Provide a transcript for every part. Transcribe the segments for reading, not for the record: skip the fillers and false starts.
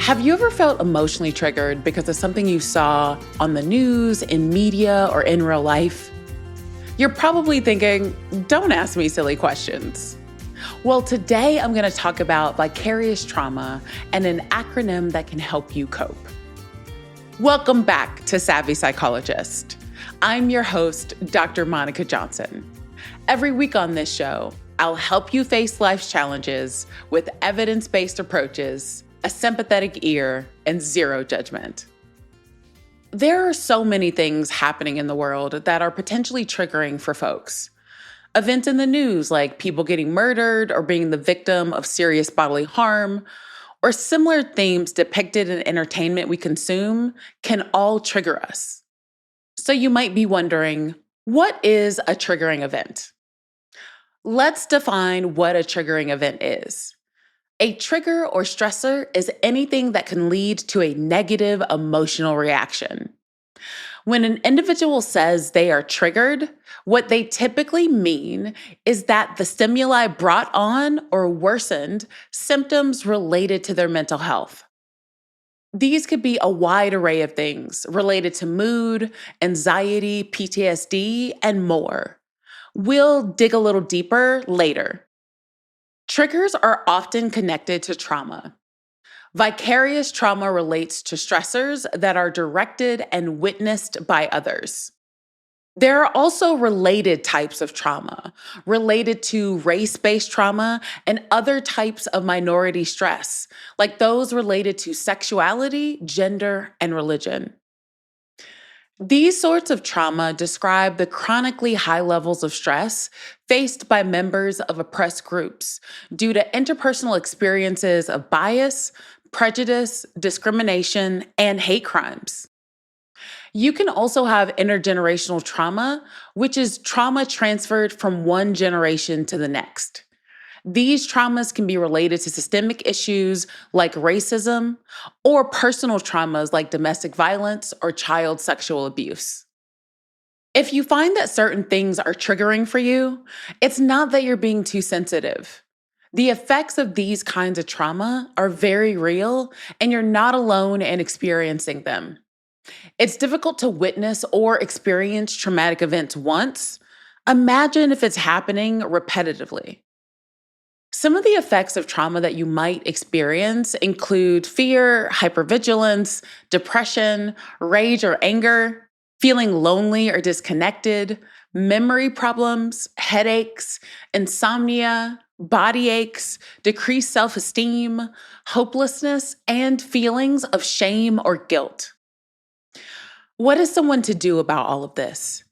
Have you ever felt emotionally triggered because of something you saw on the news, in media, or in real life? You're probably thinking, don't ask me silly questions. Well, today I'm going to talk about vicarious trauma and an acronym that can help you cope. Welcome back to Savvy Psychologist. I'm your host, Dr. Monica Johnson. Every week on this show, I'll help you face life's challenges with evidence-based approaches, a sympathetic ear, and zero judgment. There are so many things happening in the world that are potentially triggering for folks. Events in the news like people getting murdered or being the victim of serious bodily harm, or similar themes depicted in entertainment we consume can all trigger us. So you might be wondering, what is a triggering event? Let's define what a triggering event is. A trigger or stressor is anything that can lead to a negative emotional reaction. When an individual says they are triggered, what they typically mean is that the stimuli brought on or worsened symptoms related to their mental health. These could be a wide array of things related to mood, anxiety, PTSD, and more. We'll dig a little deeper later. Triggers are often connected to trauma. Vicarious trauma relates to stressors that are directed and witnessed by others. There are also related types of trauma, related to race-based trauma and other types of minority stress, like those related to sexuality, gender, and religion. These sorts of trauma describe the chronically high levels of stress faced by members of oppressed groups due to interpersonal experiences of bias, prejudice, discrimination, and hate crimes. You can also have intergenerational trauma, which is trauma transferred from one generation to the next. These traumas can be related to systemic issues like racism or personal traumas like domestic violence or child sexual abuse. If you find that certain things are triggering for you, it's not that you're being too sensitive. The effects of these kinds of trauma are very real, and you're not alone in experiencing them. It's difficult to witness or experience traumatic events once. Imagine if it's happening repetitively. Some of the effects of trauma that you might experience include fear, hypervigilance, depression, rage or anger, feeling lonely or disconnected, memory problems, headaches, insomnia, body aches, decreased self-esteem, hopelessness, and feelings of shame or guilt. What is someone to do about all of this?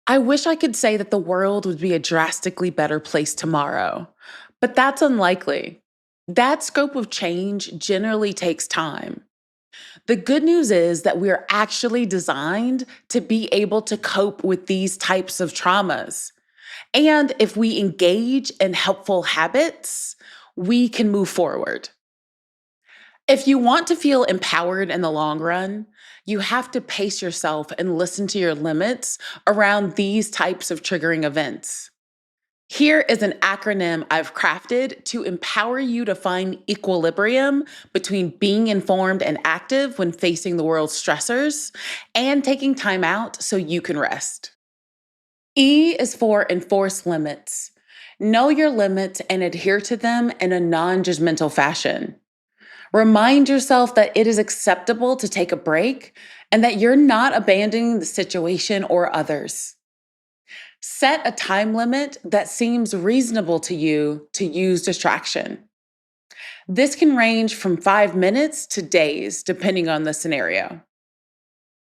I wish I could say that the world would be a drastically better place tomorrow. But that's unlikely. That scope of change generally takes time. The good news is that we are actually designed to be able to cope with these types of traumas. And if we engage in helpful habits, we can move forward. If you want to feel empowered in the long run, you have to pace yourself and listen to your limits around these types of triggering events. Here is an acronym I've crafted to empower you to find equilibrium between being informed and active when facing the world's stressors and taking time out so you can rest. E is for enforce limits. Know your limits and adhere to them in a non-judgmental fashion. Remind yourself that it is acceptable to take a break and that you're not abandoning the situation or others. Set a time limit that seems reasonable to you to use distraction. This can range from 5 minutes to days, depending on the scenario.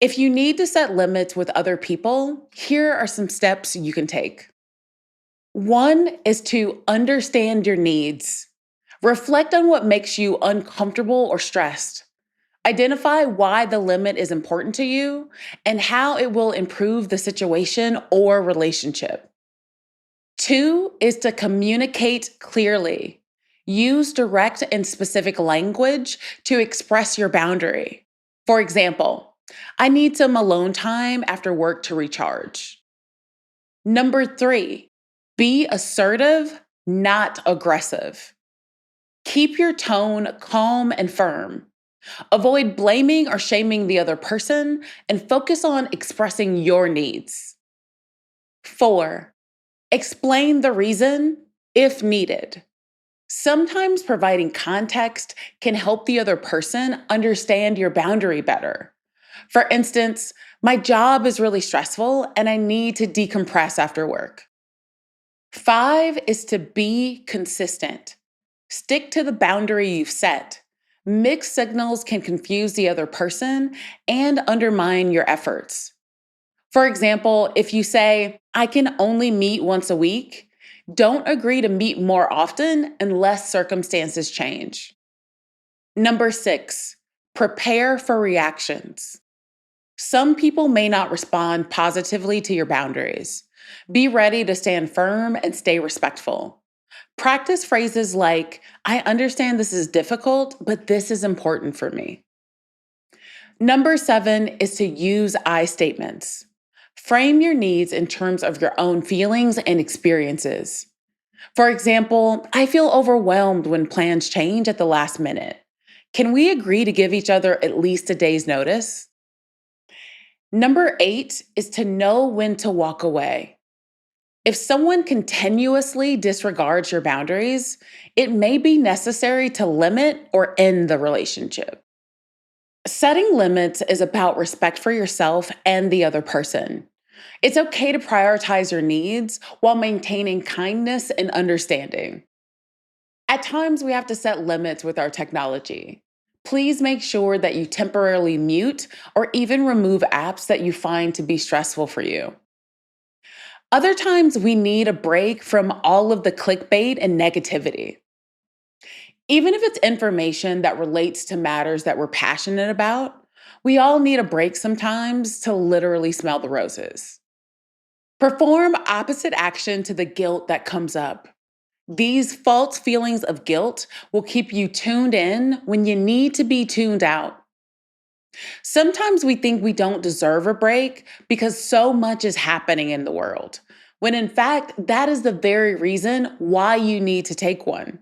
If you need to set limits with other people, here are some steps you can take. 1 is to understand your needs. Reflect on what makes you uncomfortable or stressed. Identify why the limit is important to you and how it will improve the situation or relationship. 2 is to communicate clearly. Use direct and specific language to express your boundary. For example, I need some alone time after work to recharge. Number 3, be assertive, not aggressive. Keep your tone calm and firm. Avoid blaming or shaming the other person and focus on expressing your needs. 4, explain the reason if needed. Sometimes providing context can help the other person understand your boundary better. For instance, my job is really stressful and I need to decompress after work. 5 is to be consistent. Stick to the boundary you've set. Mixed signals can confuse the other person and undermine your efforts. For example, if you say, I can only meet once a week, don't agree to meet more often unless circumstances change. Number 6, prepare for reactions. Some people may not respond positively to your boundaries. Be ready to stand firm and stay respectful. Practice phrases like, I understand this is difficult, but this is important for me. Number 7 is to use I statements. Frame your needs in terms of your own feelings and experiences. For example, I feel overwhelmed when plans change at the last minute. Can we agree to give each other at least a day's notice? Number 8 is to know when to walk away. If someone continuously disregards your boundaries, it may be necessary to limit or end the relationship. Setting limits is about respect for yourself and the other person. It's okay to prioritize your needs while maintaining kindness and understanding. At times, we have to set limits with our technology. Please make sure that you temporarily mute or even remove apps that you find to be stressful for you. Other times, we need a break from all of the clickbait and negativity. Even if it's information that relates to matters that we're passionate about, we all need a break sometimes to literally smell the roses. Perform opposite action to the guilt that comes up. These false feelings of guilt will keep you tuned in when you need to be tuned out. Sometimes we think we don't deserve a break because so much is happening in the world, when in fact, that is the very reason why you need to take one.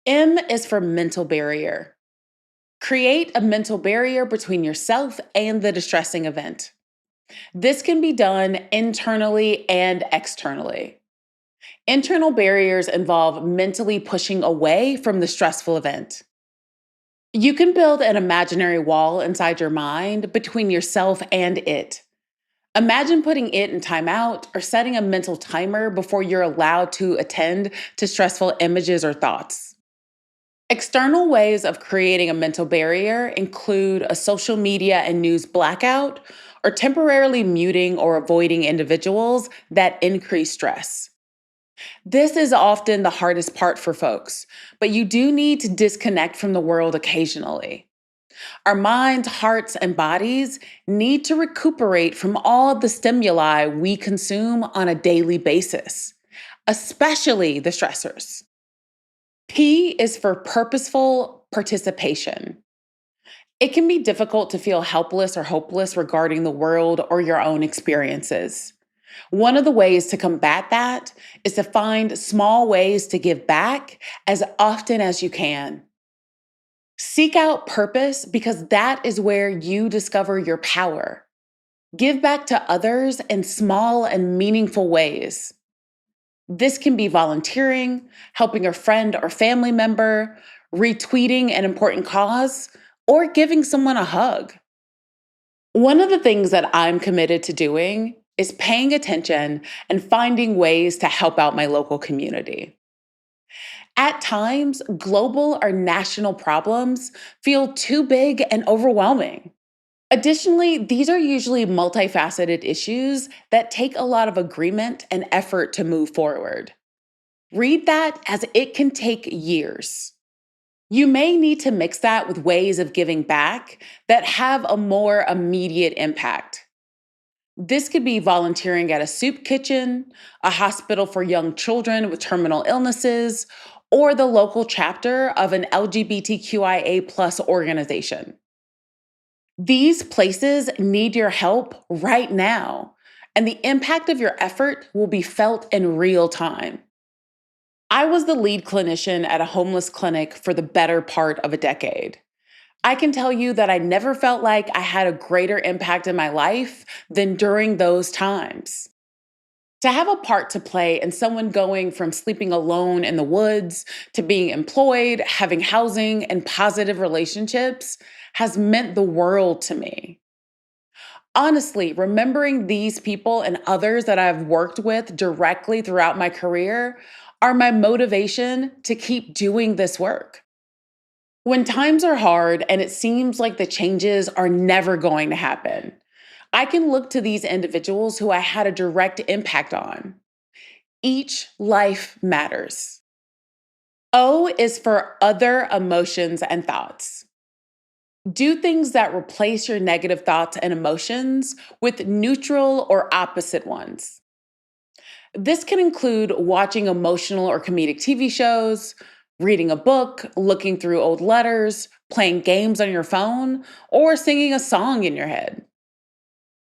M is for mental barrier. Create a mental barrier between yourself and the distressing event. This can be done internally and externally. Internal barriers involve mentally pushing away from the stressful event. You can build an imaginary wall inside your mind between yourself and it. Imagine putting it in timeout or setting a mental timer before you're allowed to attend to stressful images or thoughts. External ways of creating a mental barrier include a social media and news blackout or temporarily muting or avoiding individuals that increase stress. This is often the hardest part for folks, but you do need to disconnect from the world occasionally. Our minds, hearts, and bodies need to recuperate from all the stimuli we consume on a daily basis, especially the stressors. P is for purposeful participation. It can be difficult to feel helpless or hopeless regarding the world or your own experiences. One of the ways to combat that is to find small ways to give back as often as you can. Seek out purpose because that is where you discover your power. Give back to others in small and meaningful ways. This can be volunteering, helping a friend or family member, retweeting an important cause, or giving someone a hug. One of the things that I'm committed to doing is paying attention and finding ways to help out my local community. At times, global or national problems feel too big and overwhelming. Additionally, these are usually multifaceted issues that take a lot of agreement and effort to move forward. Read that as it can take years. You may need to mix that with ways of giving back that have a more immediate impact. This could be volunteering at a soup kitchen, a hospital for young children with terminal illnesses, or the local chapter of an LGBTQIA+ organization. These places need your help right now, and the impact of your effort will be felt in real time. I was the lead clinician at a homeless clinic for the better part of a decade. I can tell you that I never felt like I had a greater impact in my life than during those times. To have a part to play in someone going from sleeping alone in the woods to being employed, having housing, and positive relationships has meant the world to me. Honestly, remembering these people and others that I've worked with directly throughout my career are my motivation to keep doing this work. When times are hard and it seems like the changes are never going to happen, I can look to these individuals who I had a direct impact on. Each life matters. O is for other emotions and thoughts. Do things that replace your negative thoughts and emotions with neutral or opposite ones. This can include watching emotional or comedic TV shows, reading a book, looking through old letters, playing games on your phone, or singing a song in your head.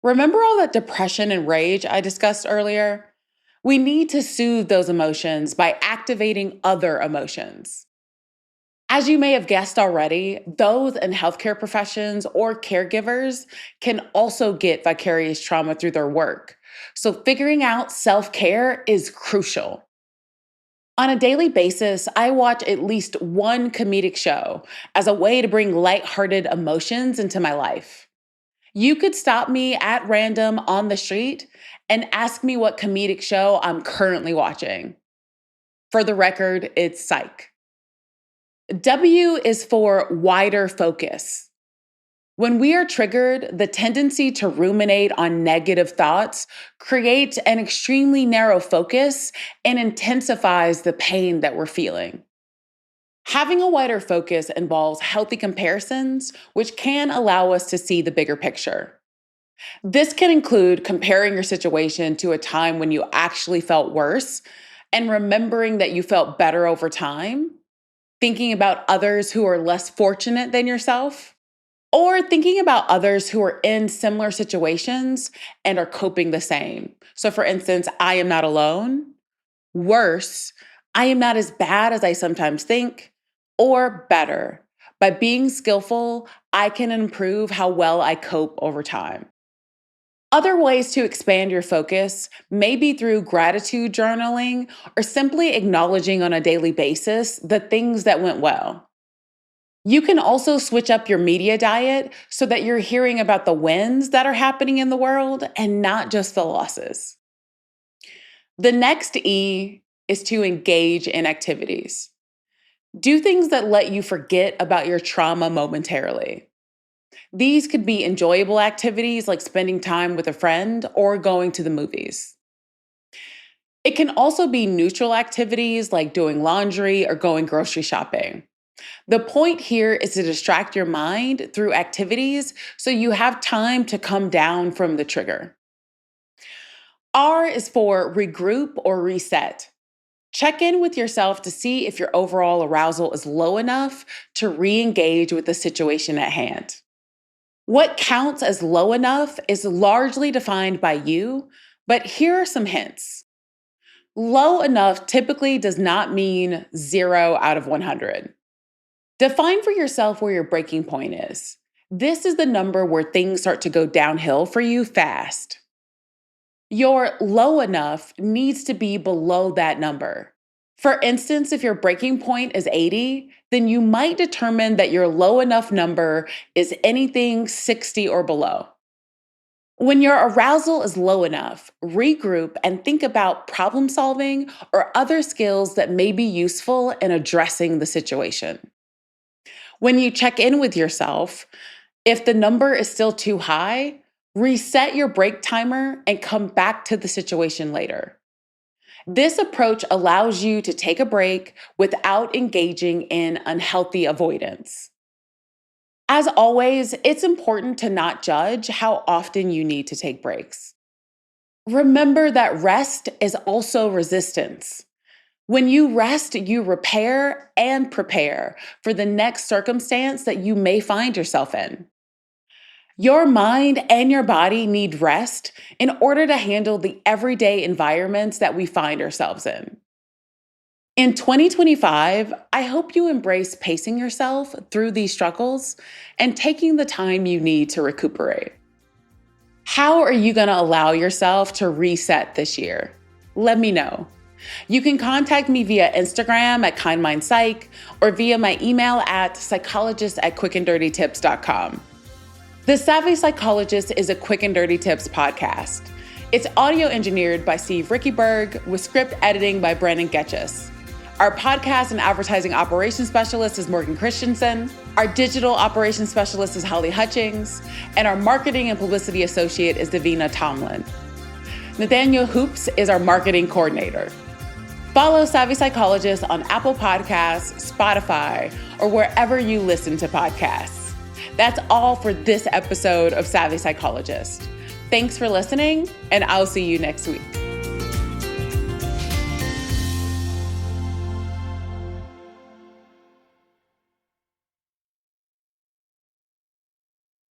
Remember all that depression and rage I discussed earlier? We need to soothe those emotions by activating other emotions. As you may have guessed already, those in healthcare professions or caregivers can also get vicarious trauma through their work. So, figuring out self care is crucial. On a daily basis, I watch at least one comedic show as a way to bring lighthearted emotions into my life. You could stop me at random on the street and ask me what comedic show I'm currently watching. For the record, it's Psych. W is for wider focus. When we are triggered, the tendency to ruminate on negative thoughts creates an extremely narrow focus and intensifies the pain that we're feeling. Having a wider focus involves healthy comparisons, which can allow us to see the bigger picture. This can include comparing your situation to a time when you actually felt worse and remembering that you felt better over time, thinking about others who are less fortunate than yourself, or thinking about others who are in similar situations and are coping the same. So, for instance, I am not alone. Worse, I am not as bad as I sometimes think. Or better, by being skillful, I can improve how well I cope over time. Other ways to expand your focus may be through gratitude journaling or simply acknowledging on a daily basis the things that went well. You can also switch up your media diet so that you're hearing about the wins that are happening in the world and not just the losses. The next E is to engage in activities. Do things that let you forget about your trauma momentarily. These could be enjoyable activities like spending time with a friend or going to the movies. It can also be neutral activities like doing laundry or going grocery shopping. The point here is to distract your mind through activities so you have time to come down from the trigger. R is for regroup or reset. Check in with yourself to see if your overall arousal is low enough to re engage with the situation at hand. What counts as low enough is largely defined by you, but here are some hints. Low enough typically does not mean 0 out of 100. Define for yourself where your breaking point is. This is the number where things start to go downhill for you fast. Your low enough needs to be below that number. For instance, if your breaking point is 80, then you might determine that your low enough number is anything 60 or below. When your arousal is low enough, regroup and think about problem solving or other skills that may be useful in addressing the situation. When you check in with yourself, if the number is still too high, reset your break timer and come back to the situation later. This approach allows you to take a break without engaging in unhealthy avoidance. As always, it's important to not judge how often you need to take breaks. Remember that rest is also resistance. When you rest, you repair and prepare for the next circumstance that you may find yourself in. Your mind and your body need rest in order to handle the everyday environments that we find ourselves in. In 2025, I hope you embrace pacing yourself through these struggles and taking the time you need to recuperate. How are you going to allow yourself to reset this year? Let me know. You can contact me via Instagram at KindMindPsych or via my email at psychologist@quickanddirtytips.com. The Savvy Psychologist is a Quick and Dirty Tips podcast. It's audio engineered by Steve Rickyberg with script editing by Brandon Getchus. Our podcast and advertising operations specialist is Morgan Christensen. Our digital operations specialist is Holly Hutchings. And our marketing and publicity associate is Davina Tomlin. Nathaniel Hoops is our marketing coordinator. Follow Savvy Psychologist on Apple Podcasts, Spotify, or wherever you listen to podcasts. That's all for this episode of Savvy Psychologist. Thanks for listening, and I'll see you next week.